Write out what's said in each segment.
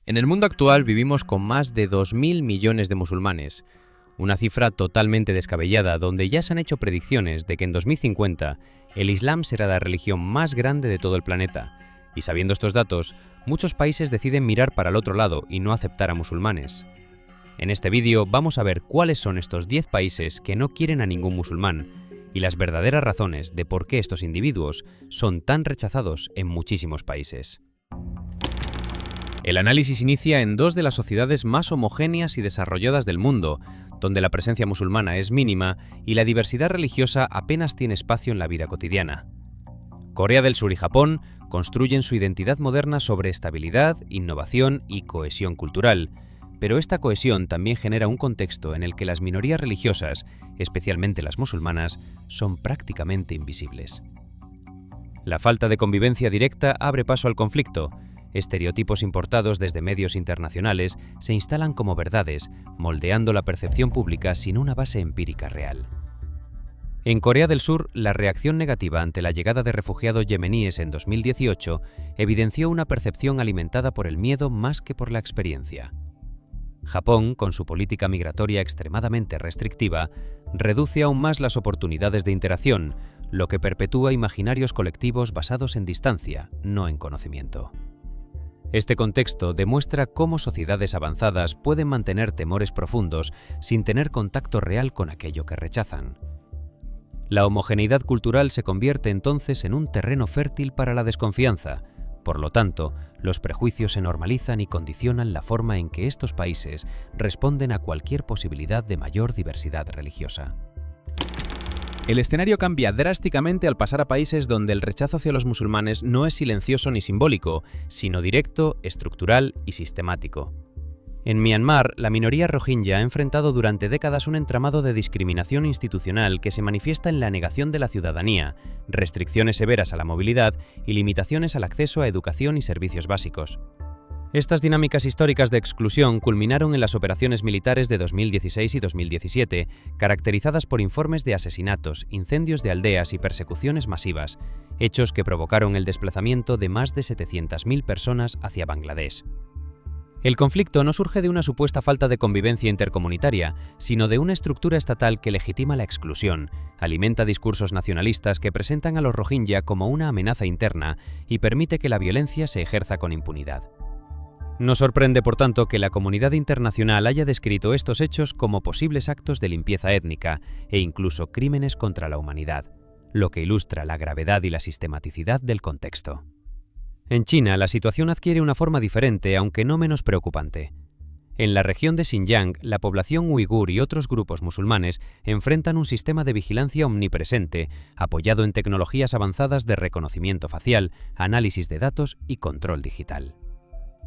En el mundo actual vivimos con más de 2.000 millones de musulmanes, una cifra totalmente descabellada donde ya se han hecho predicciones de que en 2050 el Islam será la religión más grande de todo el planeta. Y sabiendo estos datos, muchos países deciden mirar para el otro lado y no aceptar a musulmanes. En este vídeo vamos a ver cuáles son estos 10 países que no quieren a ningún musulmán y las verdaderas razones de por qué estos individuos son tan rechazados en muchísimos países. El análisis inicia en dos de las sociedades más homogéneas y desarrolladas del mundo, donde la presencia musulmana es mínima y la diversidad religiosa apenas tiene espacio en la vida cotidiana. Corea del Sur y Japón construyen su identidad moderna sobre estabilidad, innovación y cohesión cultural, pero esta cohesión también genera un contexto en el que las minorías religiosas, especialmente las musulmanas, son prácticamente invisibles. La falta de convivencia directa abre paso al conflicto. Estereotipos importados desde medios internacionales se instalan como verdades, moldeando la percepción pública sin una base empírica real. En Corea del Sur, la reacción negativa ante la llegada de refugiados yemeníes en 2018 evidenció una percepción alimentada por el miedo más que por la experiencia. Japón, con su política migratoria extremadamente restrictiva, reduce aún más las oportunidades de interacción, lo que perpetúa imaginarios colectivos basados en distancia, no en conocimiento. Este contexto demuestra cómo sociedades avanzadas pueden mantener temores profundos sin tener contacto real con aquello que rechazan. La homogeneidad cultural se convierte entonces en un terreno fértil para la desconfianza. Por lo tanto, los prejuicios se normalizan y condicionan la forma en que estos países responden a cualquier posibilidad de mayor diversidad religiosa. El escenario cambia drásticamente al pasar a países donde el rechazo hacia los musulmanes no es silencioso ni simbólico, sino directo, estructural y sistemático. En Myanmar, la minoría rohingya ha enfrentado durante décadas un entramado de discriminación institucional que se manifiesta en la negación de la ciudadanía, restricciones severas a la movilidad y limitaciones al acceso a educación y servicios básicos. Estas dinámicas históricas de exclusión culminaron en las operaciones militares de 2016 y 2017, caracterizadas por informes de asesinatos, incendios de aldeas y persecuciones masivas, hechos que provocaron el desplazamiento de más de 700.000 personas hacia Bangladesh. El conflicto no surge de una supuesta falta de convivencia intercomunitaria, sino de una estructura estatal que legitima la exclusión, alimenta discursos nacionalistas que presentan a los rohingya como una amenaza interna y permite que la violencia se ejerza con impunidad. No sorprende, por tanto, que la comunidad internacional haya descrito estos hechos como posibles actos de limpieza étnica e incluso crímenes contra la humanidad, lo que ilustra la gravedad y la sistematicidad del contexto. En China, la situación adquiere una forma diferente, aunque no menos preocupante. En la región de Xinjiang, la población uigur y otros grupos musulmanes enfrentan un sistema de vigilancia omnipresente, apoyado en tecnologías avanzadas de reconocimiento facial, análisis de datos y control digital.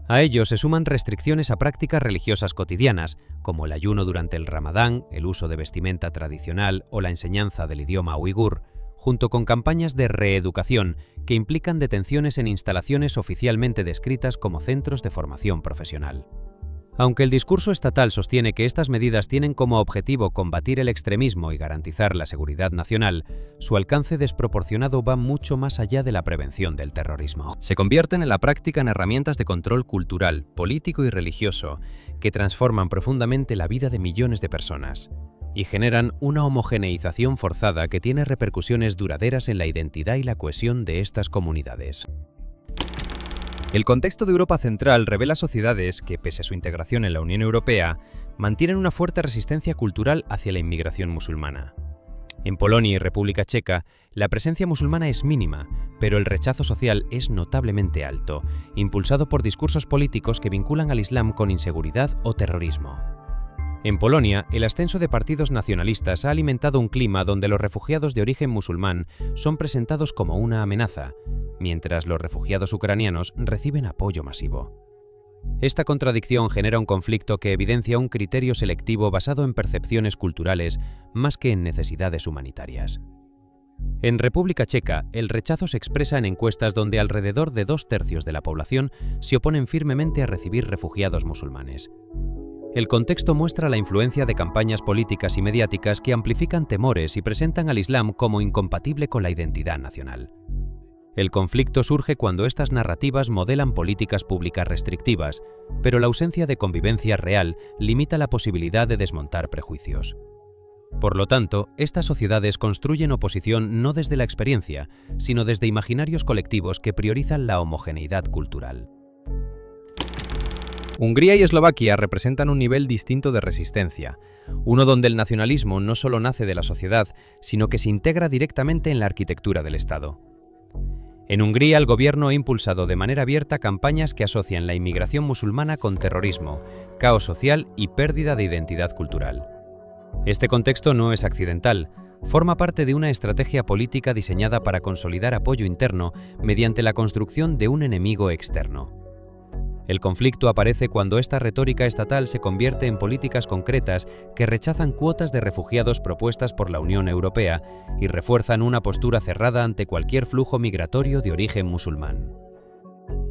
A ello se suman restricciones a prácticas religiosas cotidianas, como el ayuno durante el Ramadán, el uso de vestimenta tradicional o la enseñanza del idioma uigur, junto con campañas de reeducación que implican detenciones en instalaciones oficialmente descritas como centros de formación profesional. Aunque el discurso estatal sostiene que estas medidas tienen como objetivo combatir el extremismo y garantizar la seguridad nacional, su alcance desproporcionado va mucho más allá de la prevención del terrorismo. Se convierten en la práctica en herramientas de control cultural, político y religioso que transforman profundamente la vida de millones de personas y generan una homogeneización forzada que tiene repercusiones duraderas en la identidad y la cohesión de estas comunidades. El contexto de Europa Central revela sociedades que, pese a su integración en la Unión Europea, mantienen una fuerte resistencia cultural hacia la inmigración musulmana. En Polonia y República Checa, la presencia musulmana es mínima, pero el rechazo social es notablemente alto, impulsado por discursos políticos que vinculan al Islam con inseguridad o terrorismo. En Polonia, el ascenso de partidos nacionalistas ha alimentado un clima donde los refugiados de origen musulmán son presentados como una amenaza, mientras los refugiados ucranianos reciben apoyo masivo. Esta contradicción genera un conflicto que evidencia un criterio selectivo basado en percepciones culturales más que en necesidades humanitarias. En República Checa, el rechazo se expresa en encuestas donde alrededor de 2/3 de la población se oponen firmemente a recibir refugiados musulmanes. El contexto muestra la influencia de campañas políticas y mediáticas que amplifican temores y presentan al Islam como incompatible con la identidad nacional. El conflicto surge cuando estas narrativas modelan políticas públicas restrictivas, pero la ausencia de convivencia real limita la posibilidad de desmontar prejuicios. Por lo tanto, estas sociedades construyen oposición no desde la experiencia, sino desde imaginarios colectivos que priorizan la homogeneidad cultural. Hungría y Eslovaquia representan un nivel distinto de resistencia, uno donde el nacionalismo no solo nace de la sociedad, sino que se integra directamente en la arquitectura del Estado. En Hungría, el gobierno ha impulsado de manera abierta campañas que asocian la inmigración musulmana con terrorismo, caos social y pérdida de identidad cultural. Este contexto no es accidental, forma parte de una estrategia política diseñada para consolidar apoyo interno mediante la construcción de un enemigo externo. El conflicto aparece cuando esta retórica estatal se convierte en políticas concretas que rechazan cuotas de refugiados propuestas por la Unión Europea y refuerzan una postura cerrada ante cualquier flujo migratorio de origen musulmán.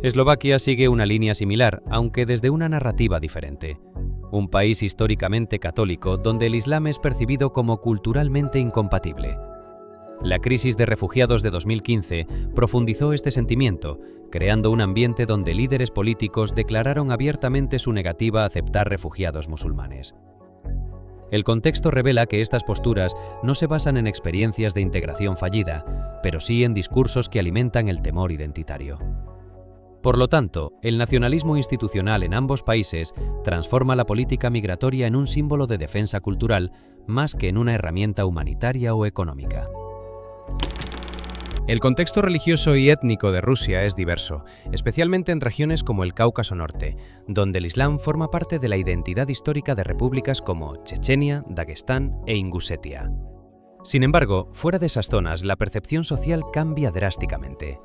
Eslovaquia sigue una línea similar, aunque desde una narrativa diferente. Un país históricamente católico donde el Islam es percibido como culturalmente incompatible. La crisis de refugiados de 2015 profundizó este sentimiento, creando un ambiente donde líderes políticos declararon abiertamente su negativa a aceptar refugiados musulmanes. El contexto revela que estas posturas no se basan en experiencias de integración fallida, pero sí en discursos que alimentan el temor identitario. Por lo tanto, el nacionalismo institucional en ambos países transforma la política migratoria en un símbolo de defensa cultural más que en una herramienta humanitaria o económica. El contexto religioso y étnico de Rusia es diverso, especialmente en regiones como el Cáucaso Norte, donde el Islam forma parte de la identidad histórica de repúblicas como Chechenia, Dagestán e Ingusetia. Sin embargo, fuera de esas zonas, la percepción social cambia drásticamente.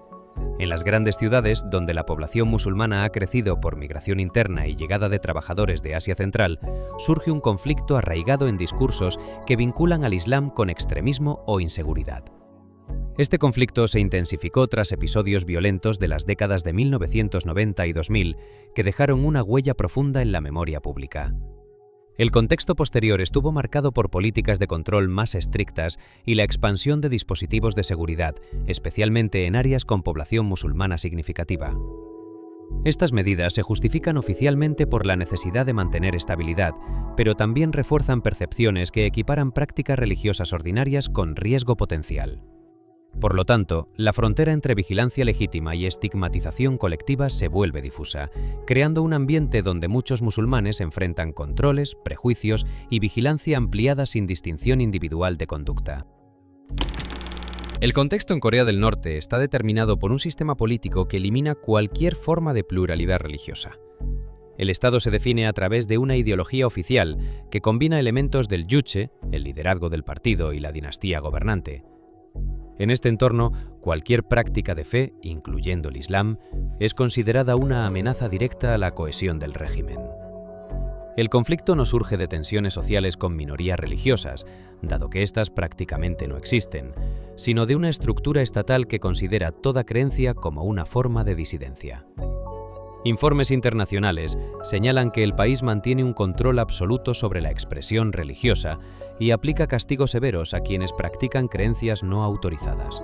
En las grandes ciudades, donde la población musulmana ha crecido por migración interna y llegada de trabajadores de Asia Central, surge un conflicto arraigado en discursos que vinculan al Islam con extremismo o inseguridad. Este conflicto se intensificó tras episodios violentos de las décadas de 1990 y 2000 que dejaron una huella profunda en la memoria pública. El contexto posterior estuvo marcado por políticas de control más estrictas y la expansión de dispositivos de seguridad, especialmente en áreas con población musulmana significativa. Estas medidas se justifican oficialmente por la necesidad de mantener estabilidad, pero también refuerzan percepciones que equiparan prácticas religiosas ordinarias con riesgo potencial. Por lo tanto, la frontera entre vigilancia legítima y estigmatización colectiva se vuelve difusa, creando un ambiente donde muchos musulmanes enfrentan controles, prejuicios y vigilancia ampliada sin distinción individual de conducta. El contexto en Corea del Norte está determinado por un sistema político que elimina cualquier forma de pluralidad religiosa. El Estado se define a través de una ideología oficial que combina elementos del yuche, el liderazgo del partido y la dinastía gobernante. En este entorno, cualquier práctica de fe, incluyendo el Islam, es considerada una amenaza directa a la cohesión del régimen. El conflicto no surge de tensiones sociales con minorías religiosas, dado que éstas prácticamente no existen, sino de una estructura estatal que considera toda creencia como una forma de disidencia. Informes internacionales señalan que el país mantiene un control absoluto sobre la expresión religiosa y aplica castigos severos a quienes practican creencias no autorizadas.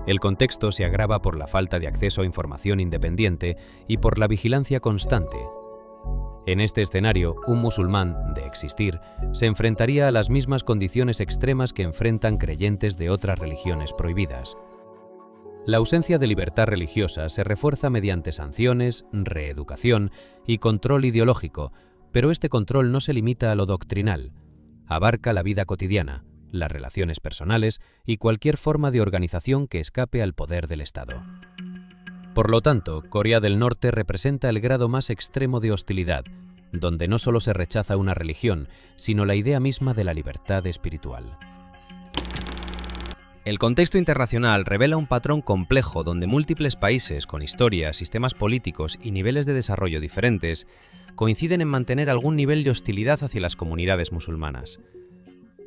El contexto se agrava por la falta de acceso a información independiente y por la vigilancia constante. En este escenario, un musulmán, de existir, se enfrentaría a las mismas condiciones extremas que enfrentan creyentes de otras religiones prohibidas. La ausencia de libertad religiosa se refuerza mediante sanciones, reeducación y control ideológico, pero este control no se limita a lo doctrinal. Abarca la vida cotidiana, las relaciones personales y cualquier forma de organización que escape al poder del Estado. Por lo tanto, Corea del Norte representa el grado más extremo de hostilidad, donde no solo se rechaza una religión, sino la idea misma de la libertad espiritual. El contexto internacional revela un patrón complejo donde múltiples países con historias, sistemas políticos y niveles de desarrollo diferentes coinciden en mantener algún nivel de hostilidad hacia las comunidades musulmanas.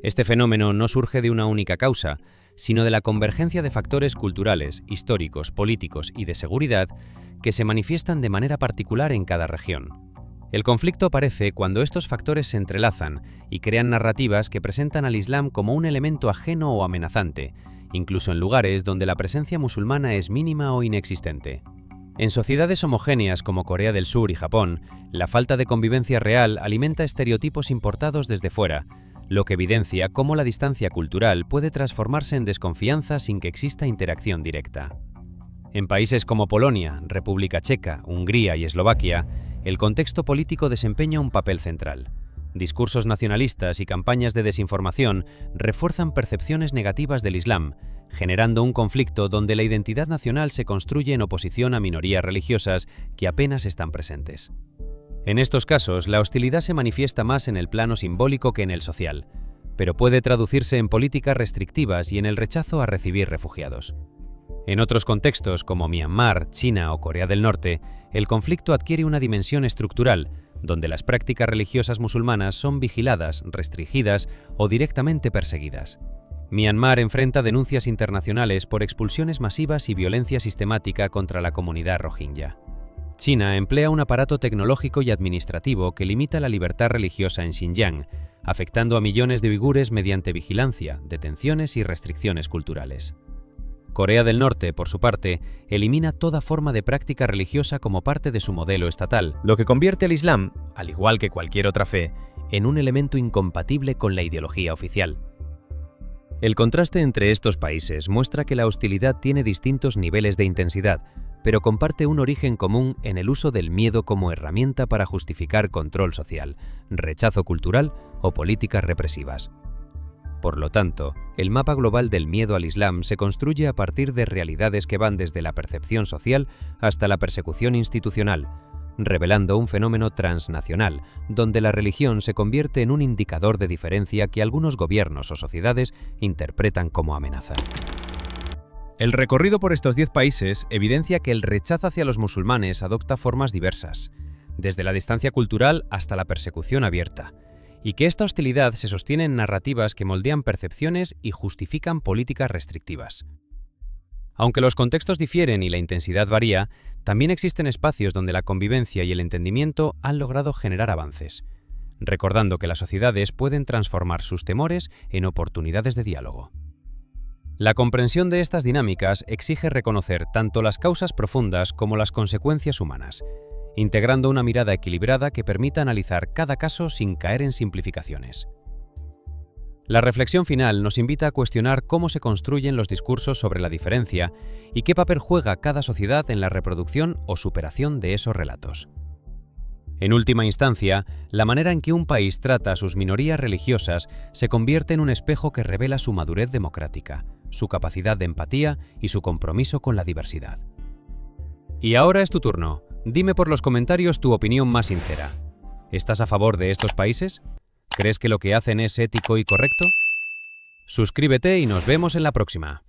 Este fenómeno no surge de una única causa, sino de la convergencia de factores culturales, históricos, políticos y de seguridad que se manifiestan de manera particular en cada región. El conflicto aparece cuando estos factores se entrelazan y crean narrativas que presentan al Islam como un elemento ajeno o amenazante, incluso en lugares donde la presencia musulmana es mínima o inexistente. En sociedades homogéneas como Corea del Sur y Japón, la falta de convivencia real alimenta estereotipos importados desde fuera, lo que evidencia cómo la distancia cultural puede transformarse en desconfianza sin que exista interacción directa. En países como Polonia, República Checa, Hungría y Eslovaquia, el contexto político desempeña un papel central. Discursos nacionalistas y campañas de desinformación refuerzan percepciones negativas del Islam, generando un conflicto donde la identidad nacional se construye en oposición a minorías religiosas que apenas están presentes. En estos casos, la hostilidad se manifiesta más en el plano simbólico que en el social, pero puede traducirse en políticas restrictivas y en el rechazo a recibir refugiados. En otros contextos, como Myanmar, China o Corea del Norte, el conflicto adquiere una dimensión estructural, donde las prácticas religiosas musulmanas son vigiladas, restringidas o directamente perseguidas. Myanmar enfrenta denuncias internacionales por expulsiones masivas y violencia sistemática contra la comunidad rohingya. China emplea un aparato tecnológico y administrativo que limita la libertad religiosa en Xinjiang, afectando a millones de uigures mediante vigilancia, detenciones y restricciones culturales. Corea del Norte, por su parte, elimina toda forma de práctica religiosa como parte de su modelo estatal, lo que convierte al Islam, al igual que cualquier otra fe, en un elemento incompatible con la ideología oficial. El contraste entre estos países muestra que la hostilidad tiene distintos niveles de intensidad, pero comparte un origen común en el uso del miedo como herramienta para justificar control social, rechazo cultural o políticas represivas. Por lo tanto, el mapa global del miedo al Islam se construye a partir de realidades que van desde la percepción social hasta la persecución institucional, revelando un fenómeno transnacional, donde la religión se convierte en un indicador de diferencia que algunos gobiernos o sociedades interpretan como amenaza. El recorrido por estos 10 países evidencia que el rechazo hacia los musulmanes adopta formas diversas, desde la distancia cultural hasta la persecución abierta, y que esta hostilidad se sostiene en narrativas que moldean percepciones y justifican políticas restrictivas. Aunque los contextos difieren y la intensidad varía, también existen espacios donde la convivencia y el entendimiento han logrado generar avances, recordando que las sociedades pueden transformar sus temores en oportunidades de diálogo. La comprensión de estas dinámicas exige reconocer tanto las causas profundas como las consecuencias humanas, integrando una mirada equilibrada que permita analizar cada caso sin caer en simplificaciones. La reflexión final nos invita a cuestionar cómo se construyen los discursos sobre la diferencia y qué papel juega cada sociedad en la reproducción o superación de esos relatos. En última instancia, la manera en que un país trata a sus minorías religiosas se convierte en un espejo que revela su madurez democrática, su capacidad de empatía y su compromiso con la diversidad. Y ahora es tu turno. Dime por los comentarios tu opinión más sincera. ¿Estás a favor de estos países? ¿Crees que lo que hacen es ético y correcto? Suscríbete y nos vemos en la próxima.